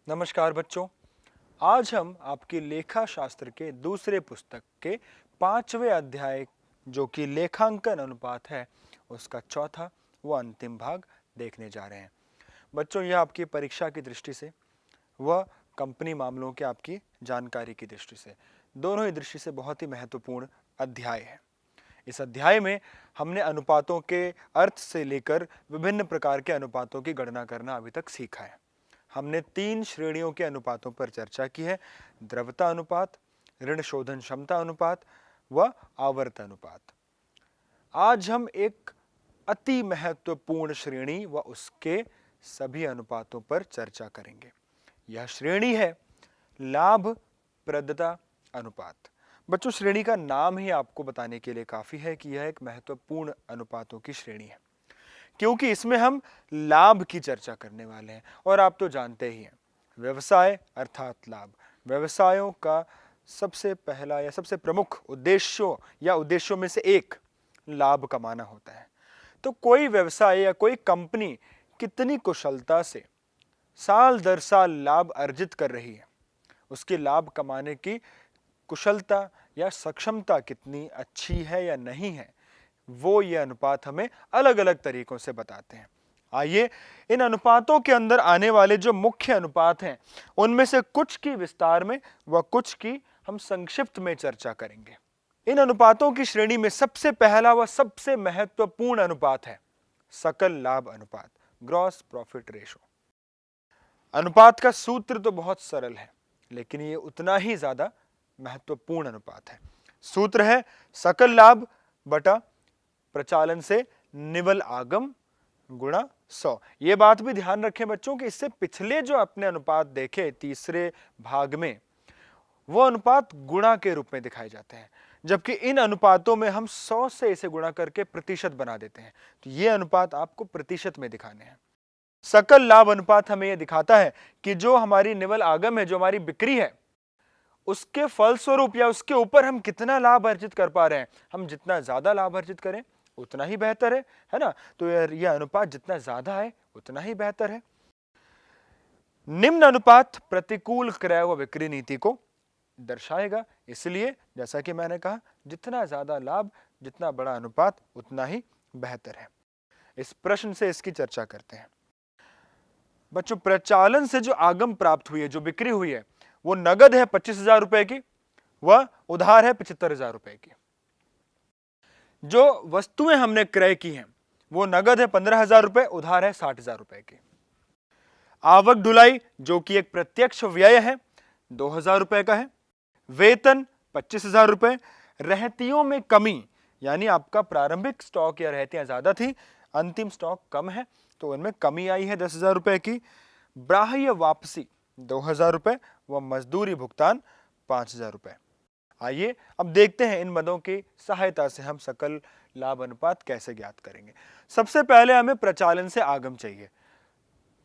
नमस्कार बच्चों। आज हम आपकी लेखा शास्त्र के दूसरे पुस्तक के 5वें अध्याय जो कि लेखांकन अनुपात है उसका चौथा व अंतिम भाग देखने जा रहे हैं। बच्चों, यह आपकी परीक्षा की दृष्टि से व कंपनी मामलों के आपकी जानकारी की दृष्टि से, दोनों ही दृष्टि से बहुत ही महत्वपूर्ण अध्याय है। इस अध्याय में हमने अनुपातों के अर्थ से लेकर विभिन्न प्रकार के अनुपातों की गणना करना अभी तक सीखा है। हमने 3 श्रेणियों के अनुपातों पर चर्चा की है: द्रव्यता अनुपात, ऋण शोधन क्षमता अनुपात व आवर्त अनुपात। आज हम एक अति महत्वपूर्ण श्रेणी व उसके सभी अनुपातों पर चर्चा करेंगे। यह श्रेणी है लाभप्रदता अनुपात। बच्चों, श्रेणी का नाम ही आपको बताने के लिए काफी है कि यह एक महत्वपूर्ण अनुपातों की श्रेणी है, क्योंकि इसमें हम लाभ की चर्चा करने वाले हैं। और आप तो जानते ही हैं, व्यवसाय अर्थात लाभ, व्यवसायों का सबसे पहला या सबसे प्रमुख उद्देश्यों में से एक लाभ कमाना होता है। तो कोई व्यवसाय या कोई कंपनी कितनी कुशलता से साल दर साल लाभ अर्जित कर रही है, उसके लाभ कमाने की कुशलता या सक्षमता कितनी अच्छी है या नहीं है, वो ये अनुपात हमें अलग अलग तरीकों से बताते हैं। आइए इन अनुपातों के अंदर आने वाले जो मुख्य अनुपात हैं उनमें से कुछ की विस्तार में व कुछ की हम संक्षिप्त में चर्चा करेंगे। इन अनुपातों की श्रेणी में सबसे पहला व सबसे महत्वपूर्ण अनुपात है सकल लाभ अनुपात, ग्रॉस प्रॉफिट रेशो। अनुपात का सूत्र तो बहुत सरल है, लेकिन ये उतना ही ज्यादा महत्वपूर्ण अनुपात है। सूत्र है सकल लाभ बटा प्रचालन से निवल आगम गुणा 100। ये बात भी ध्यान रखें बच्चों कि इससे पिछले जो अपने अनुपात देखे तीसरे भाग में, वो अनुपात गुणा के रूप में दिखाए जाते हैं, जबकि इन अनुपातों में हम 100 से इसे गुणा करके प्रतिशत बना देते हैं। तो ये अनुपात आपको प्रतिशत में दिखाने हैं। सकल लाभ अनुपात हमें यह दिखाता है कि जो हमारी निवल आगम है, जो हमारी बिक्री है, उसके फलस्वरूप या उसके ऊपर हम कितना लाभ अर्जित कर पा रहे हैं। हम जितना ज्यादा लाभ अर्जित करें उतना ही बेहतर है ना। तो यह अनुपात जितना ज्यादा है उतना ही बेहतर है। निम्न अनुपात प्रतिकूल क्रय व बिक्री नीति को दर्शाएगा। इसलिए जैसा कि मैंने कहा, जितना ज्यादा लाभ, जितना बड़ा अनुपात, उतना ही बेहतर है। इस प्रश्न से इसकी चर्चा करते हैं। बच्चों, प्रचालन से जो आगम प्राप्त हुई है, जो बिक्री हुई है, वो नगद है 25,000 रुपए की, वह उधार है 75,000 रुपए की। जो वस्तुएं हमने क्रय की हैं वो नगद है 15,000 रुपए, उधार है 60,000 रुपए की। आवक ढुलाई जो कि एक प्रत्यक्ष व्यय है 2,000 रुपए का है। वेतन 25,000 रुपए। रहतियों में कमी, यानी आपका प्रारंभिक स्टॉक या रहतियां ज्यादा थी, अंतिम स्टॉक कम है, तो उनमें कमी आई है 10,000 रुपए की। बाह्य वापसी 2,000 रुपए व मजदूरी भुगतान 5,000 रुपए। आइए अब देखते हैं इन मदों की सहायता से हम सकल लाभ अनुपात कैसे ज्ञात करेंगे। सबसे पहले हमें प्रचालन से आगम चाहिए,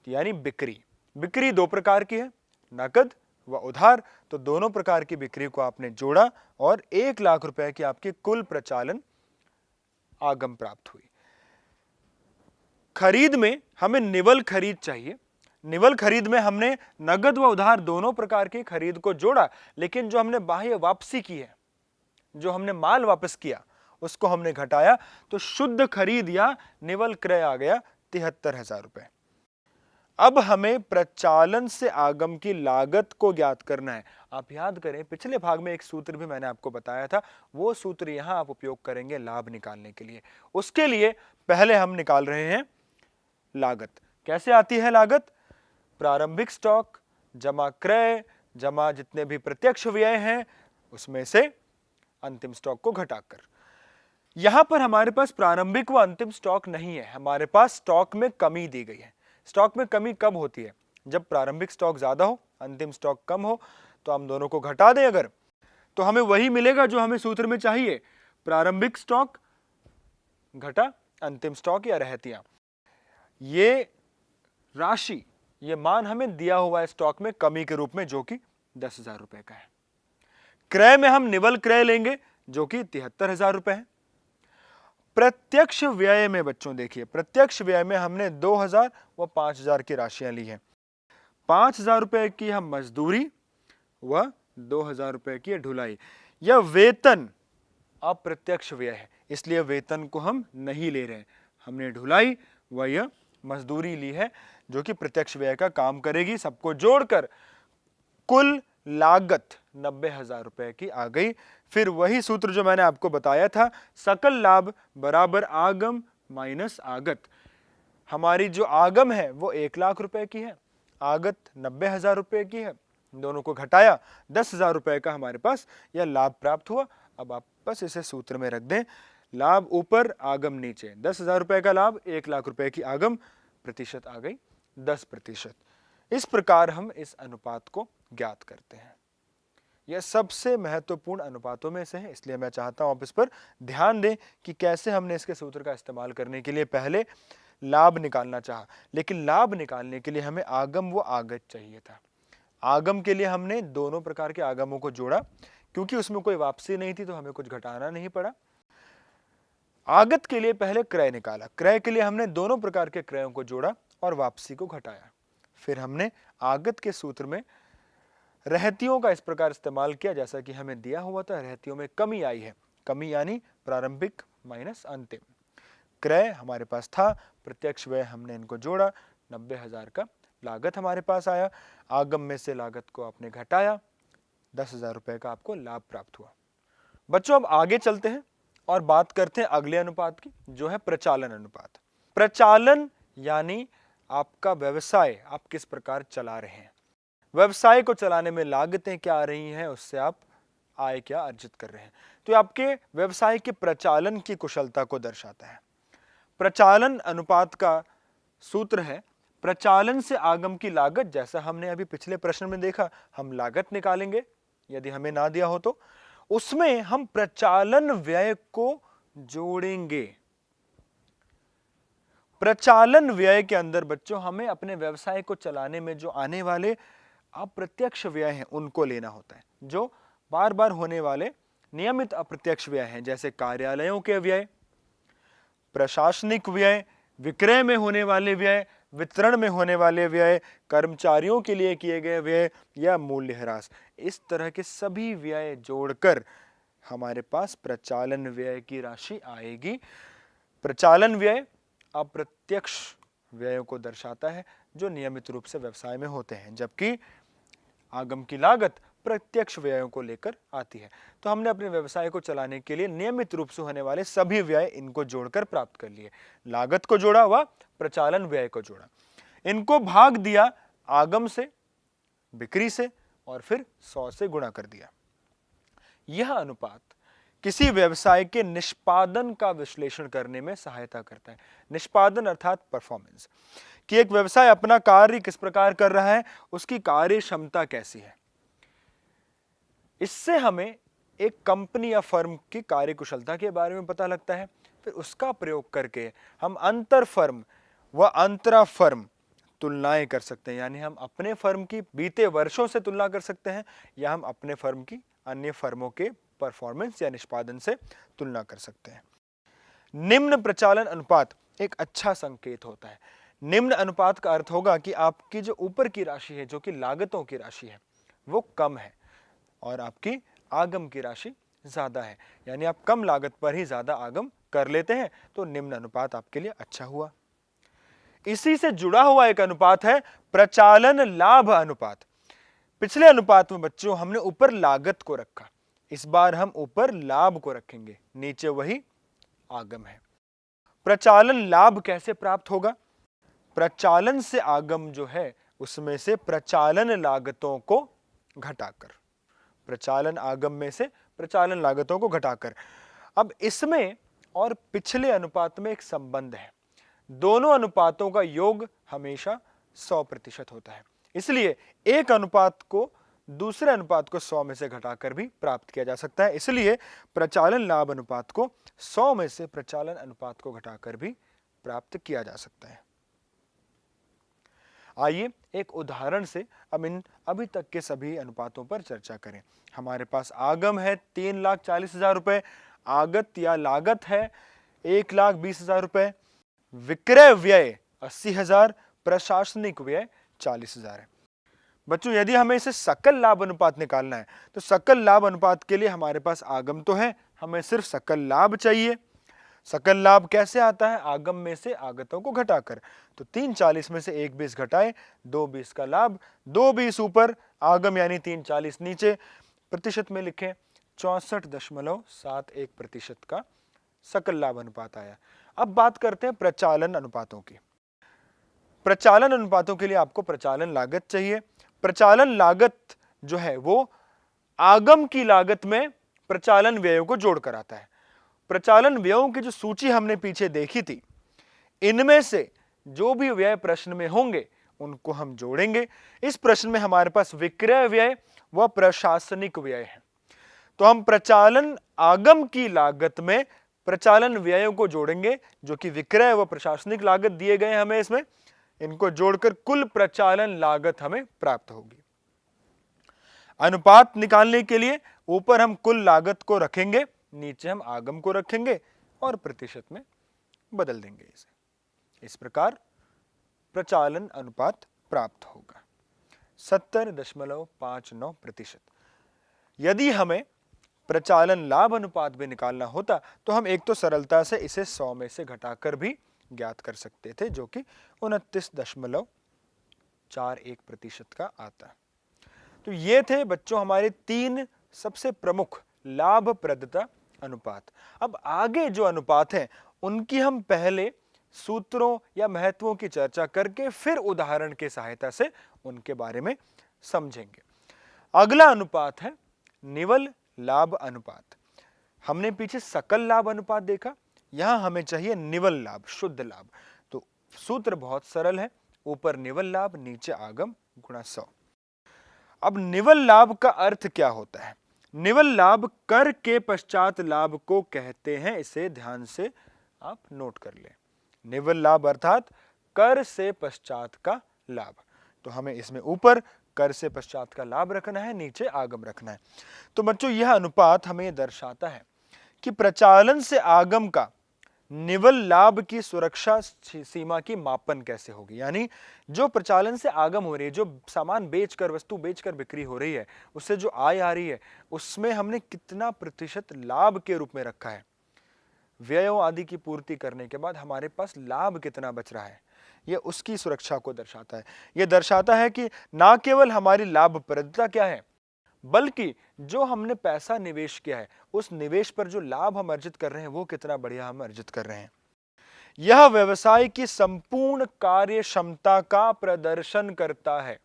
यानी बिक्री। बिक्री दो प्रकार की है, नकद व उधार। तो दोनों प्रकार की बिक्री को आपने जोड़ा और 1,00,000 रुपए की आपकी कुल प्रचालन आगम प्राप्त हुई। खरीद में हमें निवल खरीद चाहिए। निवल खरीद में हमने नगद व उधार दोनों प्रकार की खरीद को जोड़ा, लेकिन जो हमने बाह्य वापसी की है, जो हमने माल वापस किया, उसको हमने घटाया, तो शुद्ध खरीद या निवल क्रय आ गया 73,000 रुपए। अब हमें प्रचालन से आगम की लागत को ज्ञात करना है। आप याद करें, पिछले भाग में एक सूत्र भी मैंने आपको बताया था, वो सूत्र यहां आप उपयोग करेंगे लाभ निकालने के लिए। उसके लिए पहले हम निकाल रहे हैं लागत। कैसे आती है लागत? प्रारंभिक स्टॉक जमा क्रय जमा जितने भी प्रत्यक्ष व्यय हैं उसमें से अंतिम स्टॉक को घटाकर। यहां पर हमारे पास प्रारंभिक व अंतिम स्टॉक नहीं है, हमारे पास स्टॉक में कमी दी गई है। स्टॉक में कमी कब होती है? जब प्रारंभिक स्टॉक ज्यादा हो, अंतिम स्टॉक कम हो। तो हम दोनों को घटा दें अगर, तो हमें वही मिलेगा जो हमें सूत्र में चाहिए, प्रारंभिक स्टॉक घटा अंतिम स्टॉक या रहतियां। ये राशि, ये मान हमें दिया हुआ है स्टॉक में कमी के रूप में, जो कि 10,000 रुपए का है। क्रय में हम निवल क्रय लेंगे जो कि 73,000 रुपए है। प्रत्यक्ष व्यय में बच्चों देखिए, प्रत्यक्ष व्यय में हमने 2,000 व 5,000 की राशियां ली हैं। 5,000 रुपए की है मजदूरी व 2,000 रुपए की है ढुलाई। यह वेतन अप्रत्यक्ष व्यय है, इसलिए वेतन को हम नहीं ले रहे हैं। हमने ढुलाई व यह मजदूरी ली है जो कि प्रत्यक्ष व्यय का काम करेगी। सबको जोड़कर कुल लागत 90,000 रुपए की आ गई। फिर वही सूत्र जो मैंने आपको बताया था, सकल लाभ बराबर आगम माइनस आगत। हमारी जो आगम है वो 1,00,000 रुपए की है, आगत 90,000 रुपए की है, दोनों को घटाया 10,000 रुपए का हमारे पास यह लाभ प्राप्त हुआ। अब आप बस इसे सूत्र में रख दें, लाभ ऊपर आगम नीचे, 10,000 रुपए का लाभ, 1,00,000 रुपए की आगम, प्रतिशत आ गई 10%। इस प्रकार हम इस अनुपात को ज्ञात करते हैं। यह सबसे महत्वपूर्ण अनुपातों में से है, इसलिए मैं चाहता हूं आप इस पर ध्यान दें कि कैसे हमने इसके सूत्र का इस्तेमाल करने के लिए पहले लाभ निकालना चाहा, लेकिन लाभ निकालने के लिए हमें आगम व आगत चाहिए था। आगम के लिए हमने दोनों प्रकार के आगमों को जोड़ा, क्योंकि उसमें कोई वापसी नहीं थी तो हमें कुछ घटाना नहीं पड़ा। आगत के लिए पहले क्रय निकाला, क्रय के लिए हमने दोनों प्रकार के क्रयों को जोड़ा और वापसी को घटाया। फिर हमने आगत के सूत्र में रहतियों का इस प्रकार इस्तेमाल किया जैसा कि हमें दिया हुआ था। रहतियों में कमी आई है, कमी यानी प्रारंभिक माइनस अंतिम। क्रय हमारे पास था, प्रत्यक्ष व्यय हमने इनको जोड़ा, 90,000 का लागत हमारे पास आया। आगम में से लागत को आपने घटाया, 10,000 रुपए का आपको लाभ प्राप्त हुआ। बच्चों अब आगे चलते हैं और बात करते हैं अगले अनुपात की, जो है प्रचालन अनुपात। प्रचालन यानी आपका व्यवसाय आप किस प्रकार चला रहे हैं, व्यवसाय को चलाने में लागतें क्या आ रही हैं, उससे आप आय क्या अर्जित कर रहे हैं। तो आपके व्यवसाय के प्रचालन की कुशलता को दर्शाता है। प्रचालन अनुपात का सूत्र है प्रचालन से आगम की लागत। जैसा हमने अभी पिछले प्रश्न में देखा, हम लागत निकालेंगे यदि हमें ना दिया हो तो, उसमें हम प्रचालन व्यय को जोड़ेंगे। प्रचालन व्यय के अंदर बच्चों हमें अपने व्यवसाय को चलाने में जो आने वाले अप्रत्यक्ष व्यय हैं उनको लेना होता है, जो बार बार होने वाले नियमित अप्रत्यक्ष व्यय हैं, जैसे कार्यालयों के व्यय, प्रशासनिक व्यय, विक्रय में होने वाले व्यय, वितरण में होने वाले व्यय, कर्मचारियों के लिए किए गए व्यय या मूल्यह्रास। इस तरह के सभी व्यय जोड़कर हमारे पास प्रचालन व्यय की राशि आएगी। प्रचालन व्यय अप्रत्यक्ष व्ययों को दर्शाता है जो नियमित रूप से व्यवसाय में होते हैं, जबकि आगम की लागत प्रत्यक्ष व्ययों को लेकर आती है। तो हमने अपने व्यवसाय को चलाने के लिए नियमित रूप से होने वाले सभी व्यय इनको जोड़कर प्राप्त कर लिए। लागत को जोड़ा व प्रचालन व्यय को जोड़ा, इनको भाग दिया आगम से, बिक्री से और फिर 100 से गुणा कर दिया। यह अनुपात किसी व्यवसाय के निष्पादन का विश्लेषण करने में सहायता करता है। निष्पादन अर्थात परफॉर्मेंस, कि एक व्यवसाय अपना कार्य किस प्रकार कर रहा है, उसकी कार्य क्षमता कैसी है। इससे हमें एक कंपनी या फर्म की कार्यकुशलता के बारे में पता लगता है। फिर उसका प्रयोग करके हम अंतर फर्म व अंतरा फर्म तुलनाएं कर सकते हैं, यानी हम अपने फर्म की बीते वर्षों से तुलना कर सकते हैं या हम अपने फर्म की अन्य फर्मों के परफॉर्मेंस या निष्पादन से तुलना कर सकते हैं। निम्न प्रचालन अनुपात एक अच्छा संकेत होता है। निम्न अनुपात का अर्थ होगा कि आपकी जो ऊपर की राशि है, जो कि लागतों की राशि है, वो कम है और आपकी आगम की राशि ज्यादा है, यानी आप कम लागत पर ही ज्यादा आगम कर लेते हैं, तो निम्न अनुपात आपके लिए अच्छा हुआ। इसी से जुड़ा हुआ एक अनुपात है प्रचालन लाभ अनुपात। पिछले अनुपात में बच्चों हमने ऊपर लागत को रखा, इस बार हम ऊपर लाभ को रखेंगे, नीचे वही आगम है। प्रचालन लाभ कैसे प्राप्त होगा? प्रचालन से आगम जो है उसमें से प्रचालन लागतों को घटाकर, प्रचालन आगम में से प्रचालन लागतों को घटाकर। अब इसमें और पिछले अनुपात में एक संबंध है, दोनों अनुपातों का योग हमेशा 100% होता है, इसलिए एक अनुपात को दूसरे अनुपात को 100 में से घटाकर भी प्राप्त किया जा सकता है। इसलिए प्रचालन लाभ अनुपात को 100 में से प्रचालन अनुपात को घटाकर भी प्राप्त किया जा सकता है। आइए एक उदाहरण से अब इन अभी तक के सभी अनुपातों पर चर्चा करें। हमारे पास आगम है 3,40,000 रुपए, आगत या लागत है 1,20,000 रुपए, विक्रय व्यय 80,000, प्रशासनिक व्यय 40,000 है। बच्चों यदि हमें इसे सकल लाभ अनुपात निकालना है तो सकल लाभ अनुपात के लिए हमारे पास आगम तो है, हमें सिर्फ सकल लाभ चाहिए। सकल लाभ कैसे आता है? आगम में से आगतों को घटाकर। तो 340 में से 1 20 घटाए, 2 20 का लाभ, 2 20 ऊपर, आगम यानी 340 नीचे, प्रतिशत में लिखें 64.71% का सकल लाभ अनुपात आया। अब बात करते हैं प्रचालन अनुपातों की। प्रचालन अनुपातों के लिए आपको प्रचालन लागत चाहिए। प्रचालन लागत जो है वो आगम की लागत में प्रचालन व्ययों को जोड़कर आता है। प्रचालन व्ययों की जो सूची हमने पीछे देखी थी, इनमें से जो भी व्यय प्रश्न में होंगे उनको हम जोड़ेंगे। इस प्रश्न में हमारे पास विक्रय व्यय व प्रशासनिक व्यय है, तो हम प्रचालन आगम की लागत में प्रचालन व्ययों को जोड़ेंगे जो कि विक्रय व प्रशासनिक लागत दिए गए हमें इसमें, इनको जोड़कर कुल प्रचालन लागत हमें प्राप्त होगी। अनुपात निकालने के लिए ऊपर हम कुल लागत को रखेंगे, नीचे हम आगम को रखेंगे और प्रतिशत में बदल देंगे इसे। इस प्रकार प्रचालन अनुपात प्राप्त होगा 70.59%। यदि हमें प्रचालन लाभ अनुपात भी निकालना होता तो हम एक तो सरलता से इसे 100 में से घटाकर भी ज्ञात कर सकते थे, जो कि 29.41% का आता। तो ये थे बच्चों हमारे 3 सबसे प्रमुख लाभप्रदता अनुपात। अब आगे जो अनुपात हैं उनकी हम पहले सूत्रों या महत्वों की चर्चा करके फिर उदाहरण के सहायता से उनके बारे में समझेंगे। अगला अनुपात है निवल लाभ अनुपात। हमने पीछे सकल लाभ अनुपात देखा, यहां हमें चाहिए निवल लाभ, शुद्ध लाभ। तो सूत्र बहुत सरल है, ऊपर निवल लाभ, नीचे आगम गुणा 100। अब निवल लाभ का अर्थ क्या होता है? निवल लाभ कर के पश्चात लाभ को कहते हैं, इसे ध्यान से आप नोट कर लें। निवल लाभ अर्थात कर से पश्चात का लाभ। तो हमें इसमें ऊपर कर से पश्चात का लाभ रखना है, नीचे आगम रखना है। तो बच्चों यह अनुपात हमें दर्शाता है कि प्रचालन से आगम का निवल लाभ की सुरक्षा सीमा की मापन कैसे होगी। यानी जो प्रचालन से आगम हो रही है, जो सामान बेचकर, वस्तु बेचकर बिक्री हो रही है, उससे जो आय आ रही है, उसमें हमने कितना प्रतिशत लाभ के रूप में रखा है। व्ययों आदि की पूर्ति करने के बाद हमारे पास लाभ कितना बच रहा है, यह उसकी सुरक्षा को दर्शाता है। यह दर्शाता है कि ना केवल हमारी लाभप्रदता क्या है, बल्कि जो हमने पैसा निवेश किया है, उस निवेश पर जो लाभ हम अर्जित कर रहे हैं वो कितना बढ़िया हम अर्जित कर रहे हैं। यह व्यवसाय की संपूर्ण कार्य क्षमता का प्रदर्शन करता है,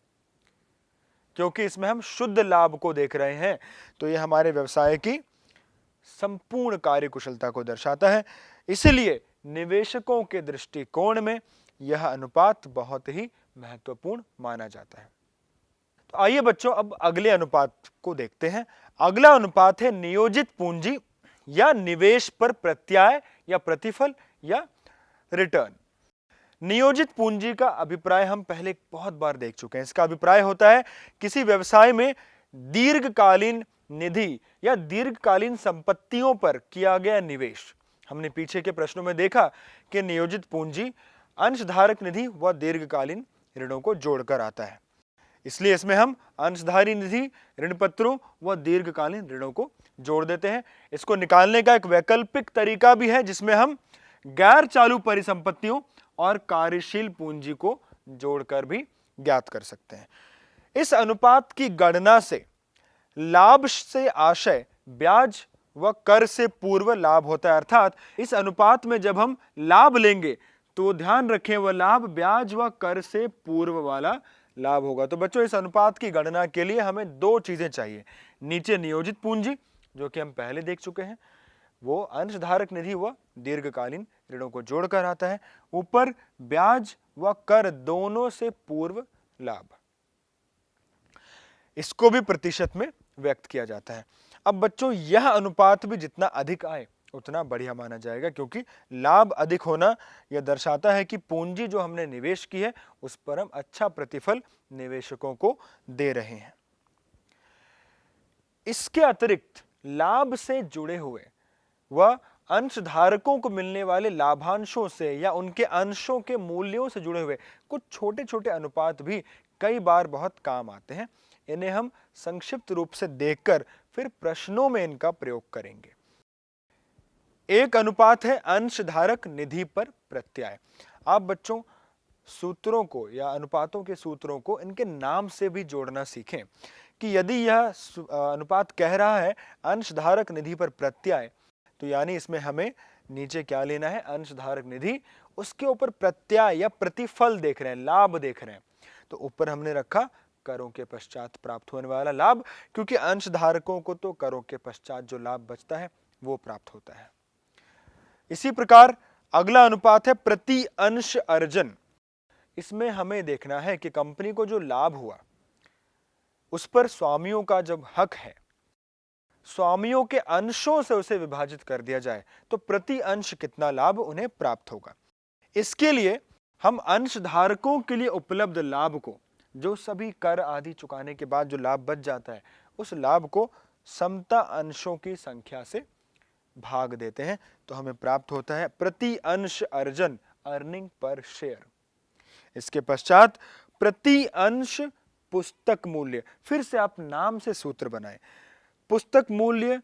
क्योंकि इसमें हम शुद्ध लाभ को देख रहे हैं। तो यह हमारे व्यवसाय की संपूर्ण कार्य कुशलता को दर्शाता है। इसलिए निवेशकों के दृष्टिकोण में यह अनुपात बहुत ही महत्वपूर्ण माना जाता है। तो आइए बच्चों अब अगले अनुपात को देखते हैं। अगला अनुपात है नियोजित पूंजी या निवेश पर प्रत्याय या प्रतिफल या रिटर्न। नियोजित पूंजी का अभिप्राय हम पहले बहुत बार देख चुके हैं। इसका अभिप्राय होता है किसी व्यवसाय में दीर्घकालीन निधि या दीर्घकालीन संपत्तियों पर किया गया निवेश। हमने पीछे के प्रश्नों में देखा कि नियोजित पूंजी अंशधारक निधि व दीर्घकालीन ऋणों को जोड़कर आता है, इसलिए इसमें हम अंशधारी निधि, ऋण पत्रों व दीर्घकालीन ऋणों को जोड़ देते हैं। इसको निकालने का एक वैकल्पिक तरीका भी है जिसमें हम गैर चालू परिसंपत्तियों और कार्यशील पूंजी को जोड़कर भी ज्ञात कर सकते हैं। इस अनुपात की गणना से लाभ से आशय ब्याज व कर से पूर्व लाभ होता है। अर्थात इस अनुपात में जब हम लाभ लेंगे तो ध्यान रखें वह लाभ ब्याज व कर से पूर्व वाला लाभ होगा। तो बच्चों इस अनुपात की गणना के लिए हमें 2 चीजें चाहिए। नीचे नियोजित पूंजी जो कि हम पहले देख चुके हैं, वो अंशधारक निधि व दीर्घकालीन ऋणों को जोड़कर आता है। ऊपर ब्याज व कर दोनों से पूर्व लाभ, इसको भी प्रतिशत में व्यक्त किया जाता है। अब बच्चों यह अनुपात भी जितना अधिक आए उतना बढ़िया माना जाएगा, क्योंकि लाभ अधिक होना यह दर्शाता है कि पूंजी जो हमने निवेश की है उस पर हम अच्छा प्रतिफल निवेशकों को दे रहे हैं। इसके अतिरिक्त लाभ से जुड़े हुए व अंशधारकों को मिलने वाले लाभांशों से या उनके अंशों के मूल्यों से जुड़े हुए कुछ छोटे छोटे अनुपात भी कई बार बहुत काम आते हैं। इन्हें हम संक्षिप्त रूप से देखकर फिर प्रश्नों में इनका प्रयोग करेंगे। एक अनुपात है अंशधारक निधि पर प्रत्यय। आप बच्चों सूत्रों को या अनुपातों के सूत्रों को इनके नाम से भी जोड़ना सीखें कि यदि यह अनुपात कह रहा है अंशधारक निधि पर प्रत्यय, तो यानी इसमें हमें नीचे क्या लेना है, अंशधारक निधि, उसके ऊपर प्रत्यय या प्रतिफल देख रहे हैं, लाभ देख रहे हैं। तो ऊपर हमने रखा करों के पश्चात प्राप्त होने वाला लाभ, क्योंकि अंशधारकों को तो करों के पश्चात जो लाभ बचता है वो प्राप्त होता है। इसी प्रकार अगला अनुपात है प्रति अंश अर्जन। इसमें हमें देखना है कि कंपनी को जो लाभ हुआ उस पर स्वामियों का जब हक है, स्वामियों के अंशों से उसे विभाजित कर दिया जाए तो प्रति अंश कितना लाभ उन्हें प्राप्त होगा। इसके लिए हम अंशधारकों के लिए उपलब्ध लाभ को, जो सभी कर आदि चुकाने के बाद जो लाभ बच जाता है, उस लाभ को समता अंशों की संख्या से भाग देते हैं, तो हमें प्राप्त होता है प्रति अंश अर्जन, अर्निंग पर शेयर। इसके पश्चात प्रति अंश पुस्तक मूल्य। फिर से आप नाम से सूत्र बनाएं। पुस्तक मूल्य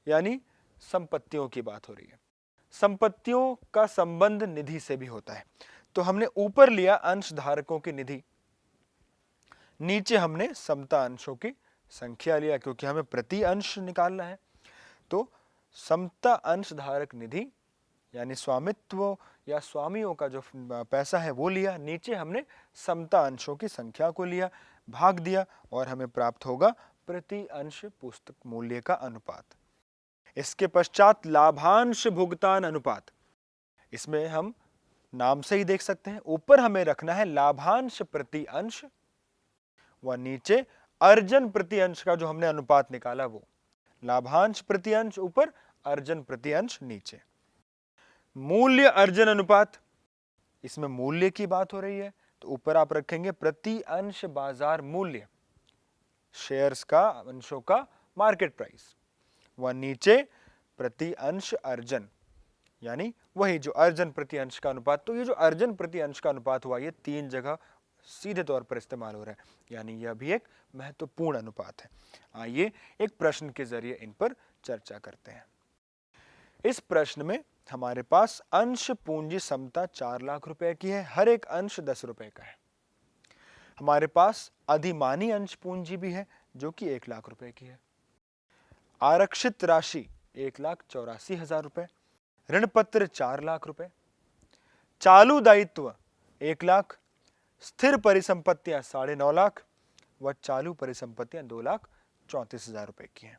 यानी संपत्तियों की बात हो रही है। संपत्तियों का संबंध निधि से भी होता है। तो हमने ऊपर लिया अंशधारकों की निधि, नीचे हमने समता अंशों की संख्या लिया, क्योंकि हमें प्रति अंश निकालना है। तो समता अंशधारक निधि यानी स्वामित्व या स्वामियों का जो पैसा है वो लिया, नीचे हमने समता अंशों की संख्या को लिया, भाग दिया, और हमें प्राप्त होगा प्रति अंश पुस्तक मूल्य का अनुपात। इसके पश्चात लाभांश भुगतान अनुपात। इसमें हम नाम से ही देख सकते हैं, ऊपर हमें रखना है लाभांश प्रति अंश व नीचे अर्जन प्रति अंश का जो हमने अनुपात निकाला वो। लाभांश प्रति अंश ऊपर, अर्जन प्रति अंश नीचे। मूल्य अर्जन अनुपात, इसमें मूल्य की बात हो रही है, तो ऊपर आप रखेंगे प्रति अंश बाजार मूल्य, शेयर्स का, अंशों का मार्केट प्राइस, व नीचे प्रति अंश अर्जन यानी वही जो अर्जन प्रति अंश का अनुपात। तो ये जो अर्जन प्रति अंश का अनुपात हुआ, ये 3 जगह सीधे तौर पर इस्तेमाल हो रहा है, यानी यह भी एक महत्वपूर्ण अनुपात है। आइए एक प्रश्न के जरिए इन पर चर्चा करते हैं। इस प्रश्न में हमारे पास अंश पूंजी समता 4 लाख रुपए की है, हर एक अंश 10 रुपए का है। हमारे पास अधिमानी अंश पूंजी भी है जो कि 1 लाख रुपए की है। आरक्षित राशि 1,84,000 रुपए, ऋण पत्र 4 लाख रुपए, चालू दायित्व 1 लाख, स्थिर परिसंपत्तियां 9.5 लाख व चालू परिसंपत्तियां 2,34,000 रुपए की हैं।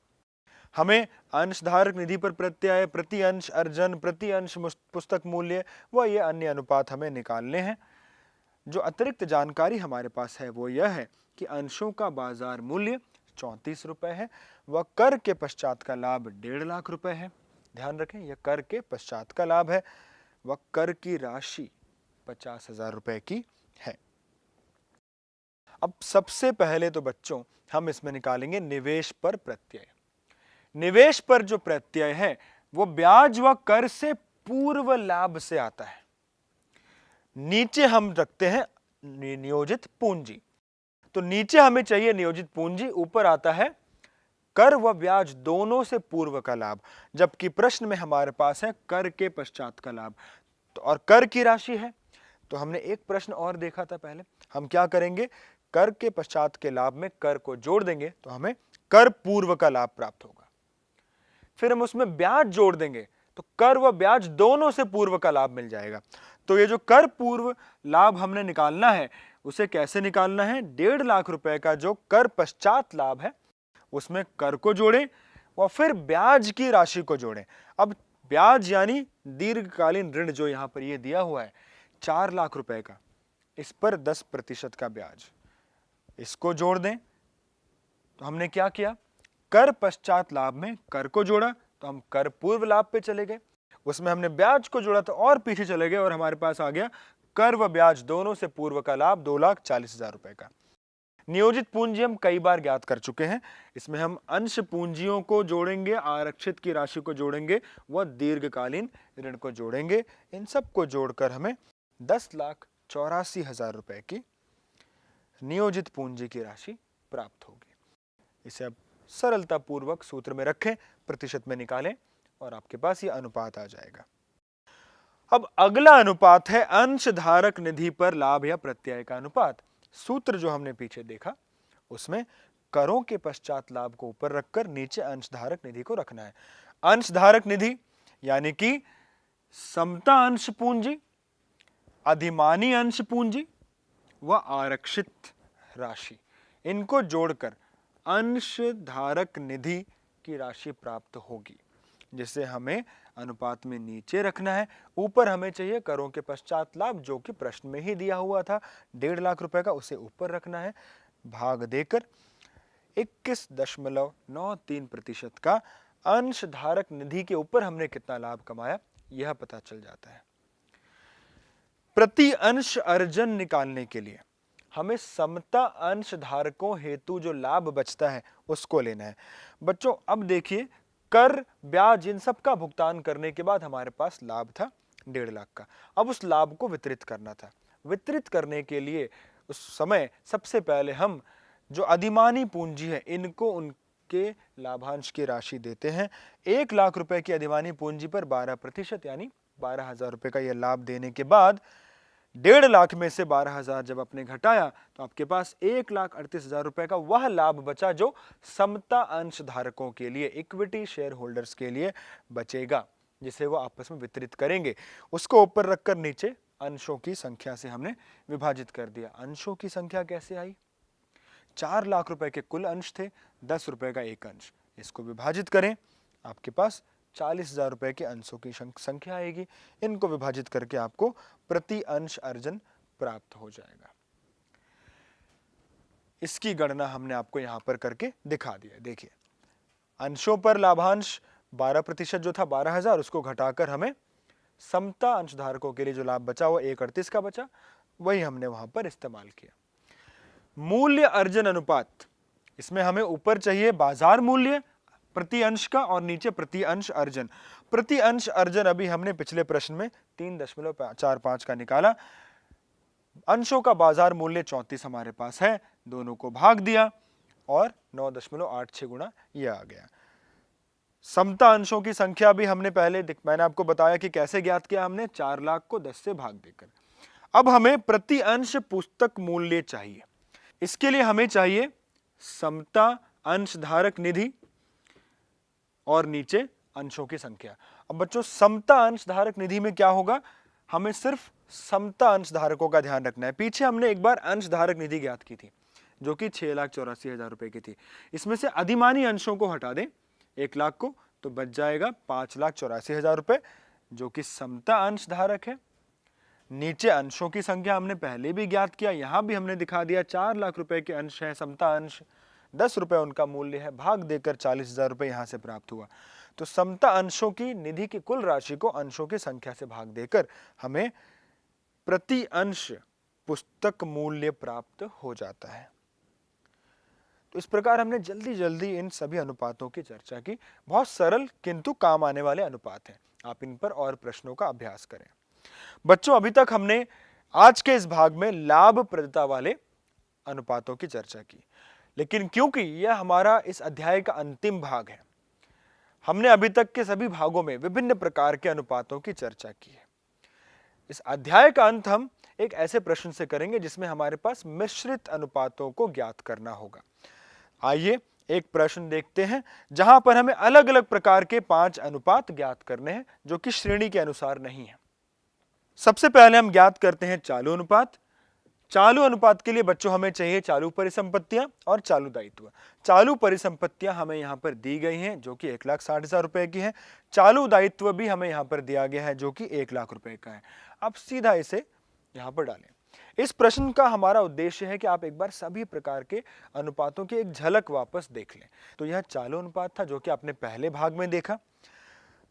हमें अंशधारक निधि पर प्रत्यय, प्रति अंश अर्जन, प्रति अंश पुस्तक मूल्य व ये अन्य अनुपात हमें निकालने हैं। जो अतिरिक्त जानकारी हमारे पास है वो यह है कि अंशों का बाजार मूल्य 34 रुपए है व कर के पश्चात का लाभ 1.5 लाख रुपए है। ध्यान रखें, यह कर के पश्चात का लाभ है व कर की राशि 50,000 रुपए की है। अब सबसे पहले तो बच्चों हम इसमें निकालेंगे निवेश पर प्रत्यय। निवेश पर जो प्रत्यय है वो ब्याज व कर से पूर्व लाभ से आता है। नीचे हम रखते हैं नियोजित पूंजी, तो नीचे हमें चाहिए नियोजित पूंजी, ऊपर आता है कर व ब्याज दोनों से पूर्व का लाभ, जबकि प्रश्न में हमारे पास है कर के पश्चात का लाभ। तो और कर की राशि है, तो हमने एक प्रश्न और देखा था पहले, हम क्या करेंगे, कर के पश्चात के लाभ में कर को जोड़ देंगे तो हमें कर पूर्व का लाभ प्राप्त होगा। फिर हम उसमें ब्याज जोड़ देंगे तो कर व ब्याज दोनों से पूर्व का लाभ मिल जाएगा। तो ये जो कर पूर्व लाभ हमने निकालना है उसे कैसे निकालना है, 1.5 लाख रुपए का जो कर पश्चात लाभ है उसमें कर को जोड़ें और फिर ब्याज की राशि को जोड़ें। अब ब्याज यानी दीर्घकालीन ऋण जो यहां पर ये दिया हुआ है 4 लाख रुपए का, इस पर 10% का ब्याज, इसको जोड़ दें। तो हमने क्या किया, कर पश्चात लाभ में कर को जोड़ा तो हम कर पूर्व लाभ पे चले गए, उसमें हमने ब्याज को जोड़ा तो और पीछे चले गए और हमारे पास आ गया कर व ब्याज दोनों से पूर्व का लाभ 2,40,000 रुपए का। नियोजित पूंजी हम कई बार ज्ञात कर चुके हैं, इसमें हम अंश पूंजियों को जोड़ेंगे, आरक्षित की राशि को जोड़ेंगे व दीर्घकालीन ऋण को जोड़ेंगे। इन सब को जोड़कर हमें 10,84,000 रुपए की नियोजित पूंजी की राशि प्राप्त होगी। इसे अब सरलता पूर्वक सूत्र में रखें, प्रतिशत में निकालें और आपके पास यह अनुपात आ जाएगा। अब अगला अनुपात है अंशधारक निधि पर लाभ या प्रत्यय का अनुपात। सूत्र जो हमने पीछे देखा उसमें करों के पश्चात लाभ को ऊपर रखकर नीचे अंशधारक निधि को रखना है। अंशधारक निधि यानी कि समता अंश पूंजी, अधिमानी अंश पूंजी व आरक्षित राशि, इनको जोड़कर अंशधारक निधि की राशि प्राप्त होगी, जिसे हमें अनुपात में नीचे रखना है। ऊपर हमें चाहिए करों के पश्चात लाभ, जो कि प्रश्न में ही दिया हुआ था 1.5 लाख रुपए का, उसे ऊपर रखना है। भाग देकर 21.93% का अंशधारक निधि के ऊपर हमने कितना लाभ कमाया यह पता चल जाता है। प्रति अंश अर्जन निकालने के लिए हमें समता अंश धारकों हेतु जो लाभ बचता है उसको लेना है। बच्चों अब देखिए, कर, ब्याज, इन सब का भुगतान करने के बाद हमारे पास लाभ था 1.5 लाख का। अब उस लाभ को वितरित करना था। वितरित करने के लिए उस समय सबसे पहले हम जो अधिमानी पूंजी है इनको उनके लाभांश की राशि देते हैं। 1 लाख रुपए की अधिमानी पूंजी पर 12% यानी 12,000 रुपए का यह लाभ देने के बाद 1.5 लाख में से 12,000 जब आपने घटाया तो आपके पास 1,38,000 रुपए का वह लाभ बचा जो समता अंश धारकों के लिए, इक्विटी शेयर होल्डर्स के लिए बचेगा, जिसे वो आपस में वितरित करेंगे। उसको ऊपर रखकर नीचे अंशों की संख्या से हमने विभाजित कर दिया। अंशों की संख्या कैसे आई? 4 लाख रुपए के कुल अंश थे, 10 रुपए का एक अंश, इसको विभाजित करें, आपके पास 40,000 रुपए के अंशों की संख्या आएगी। इनको विभाजित करके आपको प्रति अंश अर्जन प्राप्त हो जाएगा। इसकी गणना हमने आपको यहां पर करके दिखा दिया। देखिए, अंशों पर लाभांश 12% जो था 12,000, उसको घटाकर हमें समता अंशधारकों के लिए जो लाभ बचा वो 1,38 का बचा, वही हमने वहां पर इस्तेमाल किया। मूल्य अर्जन अनुपात, इसमें हमें ऊपर चाहिए बाजार मूल्य प्रति अंश का और नीचे प्रति अंश अर्जन। प्रति अंश अर्जन अभी हमने पिछले प्रश्न में 3.45 का निकाला। अंशों का बाजार मूल्य 34 हमारे पास है, दोनों को भाग दिया और 9.86 गुना यह आ गया। समता अंशों की संख्या भी हमने मैंने आपको बताया कि कैसे ज्ञात किया हमने, 4 लाख को 10 से भाग देकर। अब हमें प्रति अंश पुस्तक मूल्य चाहिए। इसके लिए हमें चाहिए समता अंशधारक निधि और नीचे अंशों की संख्या। अब बच्चों, समता अंशधारक निधि में क्या होगा, हमें सिर्फ समता अंशधारकों का ध्यान रखना है। पीछे हमने एक बार अंशधारक निधि ज्ञात की थी जो कि 6,84,000 रुपए की थी। इसमें से अधिमानी अंशों को हटा दें 1 लाख को, तो बच जाएगा 5,84,000 रुपए जो कि समता अंशधारक है। नीचे अंशों की संख्या हमने पहले भी ज्ञात किया, यहां भी हमने दिखा दिया 4 लाख रुपए के अंश है, समता अंश 10 रुपए उनका मूल्य है, भाग देकर 40,000 रुपए यहां से प्राप्त हुआ। तो समता अंशों की निधि की कुल राशि को अंशों की संख्या से भाग देकर हमें प्रति अंश पुस्तक मूल्य प्राप्त हो जाता है। तो इस प्रकार हमने जल्दी जल्दी इन सभी अनुपातों की चर्चा की। बहुत सरल किंतु काम आने वाले अनुपात हैं। आप इन पर और प्रश्नों का अभ्यास करें। बच्चों, अभी तक हमने आज के इस भाग में लाभप्रदता वाले अनुपातों की चर्चा की, लेकिन क्योंकि यह हमारा इस अध्याय का अंतिम भाग है, हमने अभी तक के सभी भागों में विभिन्न प्रकार के अनुपातों की चर्चा की है। इस अध्याय का अंत हम एक ऐसे प्रश्न से करेंगे जिसमें हमारे पास मिश्रित अनुपातों को ज्ञात करना होगा। आइए एक प्रश्न देखते हैं जहां पर हमें अलग अलग प्रकार के 5 अनुपात ज्ञात करने हैं जो कि श्रेणी के अनुसार नहीं है। सबसे पहले हम ज्ञात करते हैं चालू अनुपात। चालू अनुपात के लिए बच्चों हमें चाहिए चालू परिसंपत्तियां और चालू दायित्व। चालू परिसंपत्तियां हमें यहां पर दी गई हैं जो कि 1,60,000 रुपए की है। चालू दायित्व भी हमें यहां पर दिया गया है जो कि 1 लाख रुपए का है। अब सीधा इसे यहां पर डालें। इस प्रश्न का हमारा उद्देश्य है कि आप एक बार सभी प्रकार के अनुपातों की एक झलक वापस देख लें। तो यह चालू अनुपात था जो कि आपने पहले भाग में देखा।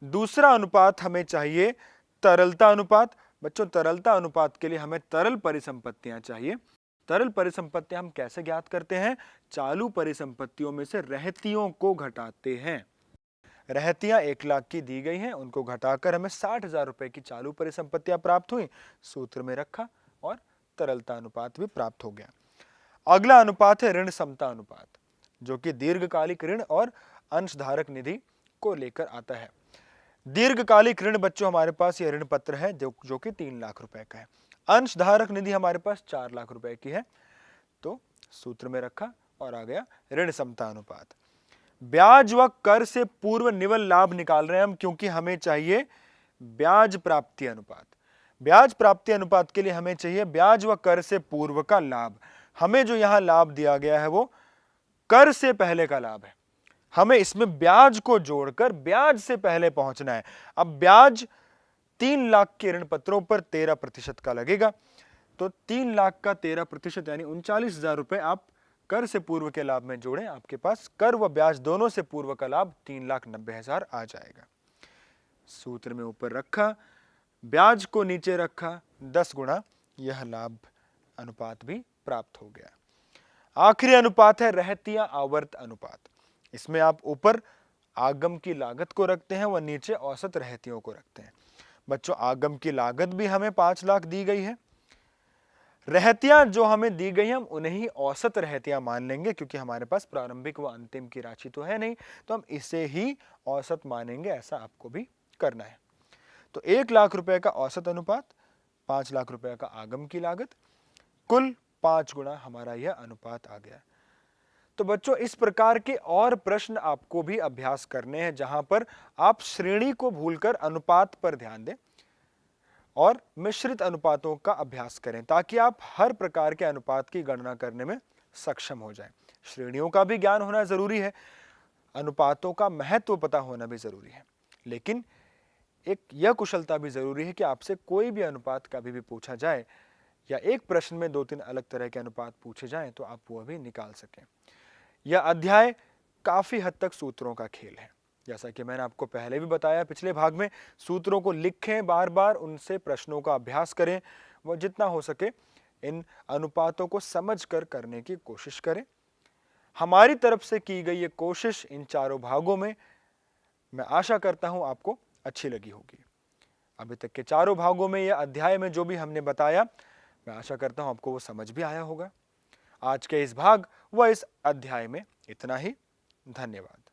दूसरा अनुपात हमें चाहिए तरलता अनुपात। बच्चों, तरलता अनुपात के लिए हमें तरल परिसंपत्तियां चाहिए। तरल परिसंपत्तियां हम कैसे ज्ञात करते हैं? चालू परिसंपत्तियों में से रहतियों को घटाते हैं। रहतियां 1 लाख की दी गई हैं, उनको घटाकर हमें 60,000 रुपए की चालू परिसंपत्तियां प्राप्त हुई, सूत्र में रखा और तरलता अनुपात भी प्राप्त हो गया। अगला अनुपात है ऋण समता अनुपात, जो कि दीर्घकालिक ऋण और अंशधारक निधि को लेकर आता है। दीर्घकालिक ऋण बच्चों हमारे पास ये ऋण पत्र है जो कि 3 लाख रुपए का है। अंशधारक निधि हमारे पास 4 लाख रुपए की है। तो सूत्र में रखा और आ गया ऋण समता अनुपात। ब्याज व कर से पूर्व निवल लाभ निकाल रहे हैं हम, क्योंकि हमें चाहिए ब्याज प्राप्ति अनुपात। ब्याज प्राप्ति अनुपात के लिए हमें चाहिए ब्याज व कर से पूर्व का लाभ। हमें जो यहां लाभ दिया गया है वो कर से पहले का लाभ है। हमें इसमें ब्याज को जोड़कर ब्याज से पहले पहुंचना है। अब ब्याज 3 लाख के ऋण पत्रों पर 13% का लगेगा, तो 3 लाख का 13% यानी 39,000 रुपए आप कर से पूर्व के लाभ में जोड़ें, आपके पास कर व ब्याज दोनों से पूर्व का लाभ 3,90,000 आ जाएगा। सूत्र में ऊपर रखा, ब्याज को नीचे रखा, 10 गुणा, यह लाभ अनुपात भी प्राप्त हो गया। आखिरी अनुपात है रहतिया आवर्त अनुपात। इसमें आप ऊपर आगम की लागत को रखते हैं व नीचे औसत रहतियों को रखते हैं। बच्चों आगम की लागत भी हमें 5 लाख दी गई है, रहतियां जो हमें दी गई हम उन्हें ही औसत रहतियां मान लेंगे, क्योंकि हमारे पास प्रारंभिक व अंतिम की राशि तो है नहीं, तो हम इसे ही औसत मानेंगे। ऐसा आपको भी करना है। तो 1 लाख रुपए का औसत अनुपात, 5 लाख रुपए का आगम की लागत, कुल 5 गुणा हमारा यह अनुपात आ गया। तो बच्चों इस प्रकार के और प्रश्न आपको भी अभ्यास करने हैं, जहां पर आप श्रेणी को भूलकर अनुपात पर ध्यान दें और मिश्रित अनुपातों का अभ्यास करें, ताकि आप हर प्रकार के अनुपात की गणना करने में सक्षम हो जाएं। श्रेणियों का भी ज्ञान होना जरूरी है, अनुपातों का महत्व पता होना भी जरूरी है, लेकिन एक यह कुशलता भी जरूरी है कि आपसे कोई भी अनुपात कभी भी पूछा जाए या एक प्रश्न में 2-3 अलग तरह के अनुपात पूछे जाएं तो आप वह भी निकाल सकें। यह अध्याय काफी हद तक सूत्रों का खेल है। जैसा कि मैंने आपको पहले भी बताया पिछले भाग में, सूत्रों को लिखें, बार बार उनसे प्रश्नों का अभ्यास करें व जितना हो सके इन अनुपातों को समझकर करने की कोशिश करें। हमारी तरफ से की गई ये कोशिश इन चारों भागों में मैं आशा करता हूं आपको अच्छी लगी होगी। अभी तक के चारों भागों में यह अध्याय में जो भी हमने बताया, मैं आशा करता हूं आपको वो समझ भी आया होगा। आज के इस भाग व इस अध्याय में इतना ही। धन्यवाद।